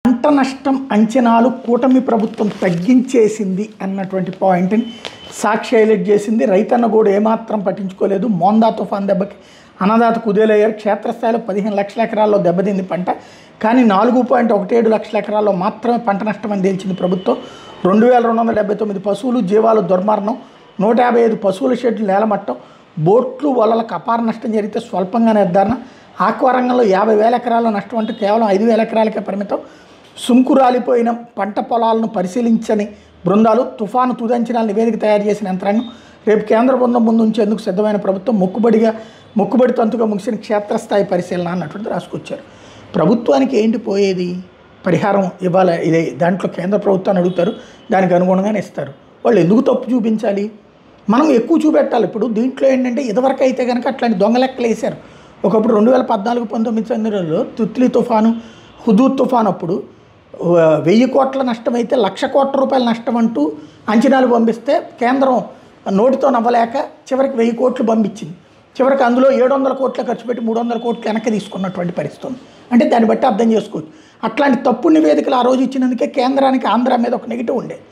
పంట నష్టం అంచనాలు కూటమి ప్రభుత్వం తగ్గించేసింది అన్నటువంటి పాయింట్ని సాక్షి హైలైట్ చేసింది. రైతన్న కూడా ఏమాత్రం పట్టించుకోలేదు. మోందా తుఫాన్ దెబ్బకి అన్నదాత కుదేలయ్యారు. క్షేత్రస్థాయిలో 15 లక్షల ఎకరాల్లో దెబ్బతింది పంట. కానీ 4.17 లక్షల ఎకరాల్లో మాత్రమే పంట నష్టం అని తేల్చింది ప్రభుత్వం. 2279 పశువులు జీవాలు దుర్మరణం, 155 పశువుల షెడ్లు నేలమట్టం, బోట్లు వలలకు అపార నష్టం జరిగితే స్వల్పంగా నిర్ధారణ. ఆక్వా రంగంలో 50,000 ఎకరాల్లో నష్టం అంటే కేవలం 5,000 ఎకరాలకే పరిమితం. సుంకురాలిపోయిన పంట పొలాలను పరిశీలించని బృందాలు, తుఫాను తుది అంచనాల నివేదిక తయారు చేసిన యంత్రాంగం. రేపు కేంద్ర బృందం ముందు ఉంచేందుకు సిద్ధమైన ప్రభుత్వం. మొక్కుబడి తంతుగా ముగిసిన క్షేత్రస్థాయి పరిశీలన అన్నటువంటి రాసుకొచ్చారు. ప్రభుత్వానికి ఏంటి పోయేది? పరిహారం ఇవ్వాలి. ఇదే దాంట్లో కేంద్ర ప్రభుత్వాన్ని అడుగుతారు, దానికి అనుగుణంగానే ఇస్తారు. వాళ్ళు ఎందుకు తప్పు చూపించాలి? మనం ఎక్కువ చూపెట్టాలి. ఇప్పుడు దీంట్లో ఏంటంటే ఇదివరకు అయితే కనుక అట్లాంటి దొంగ లెక్కలు వేశారు. ఒకప్పుడు 2014-19 తిత్లీ తుఫాను, హుదూద్ తుఫాను అప్పుడు 1000 కోట్ల నష్టం అయితే 1,00,000 కోట్ల రూపాయల నష్టం అంటూ అంచనాలు పంపిస్తే కేంద్రం నోటితో నవ్వలేక చివరికి 1000 కోట్లు పంపించింది. చివరికి అందులో 700 కోట్లు ఖర్చు పెట్టి 300 కోట్లు వెనక్కి తీసుకున్నటువంటి పరిస్థితి ఉంది. అంటే దాన్ని బట్టి అర్థం చేసుకోవచ్చు. అట్లాంటి తప్పుడు నివేదికలు ఆ రోజు ఇచ్చినందుకే కేంద్రానికి ఆంధ్ర మీద ఒక నెగిటివ్ ఉండేది.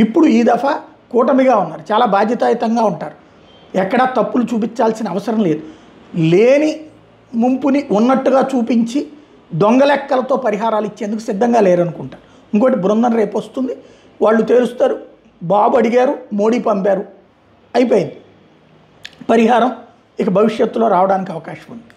ఇప్పుడు ఈ దఫా కూటమిగా ఉన్నారు, చాలా బాధ్యతాయుతంగా ఉంటారు. ఎక్కడా తప్పులు చూపించాల్సిన అవసరం లేదు. లేని ముంపుని ఉన్నట్టుగా చూపించి దొంగ లెక్కలతో పరిహారాలు ఇచ్చేందుకు సిద్ధంగా లేరనుకుంటారు. ఇంకోటి బృందం రేపు వస్తుంది, వాళ్ళు తేలుస్తారు. బాబు అడిగారు, మోడీ పంపారు, అయిపోయింది. పరిహారం ఇక భవిష్యత్తులో రావడానికి అవకాశం ఉంది.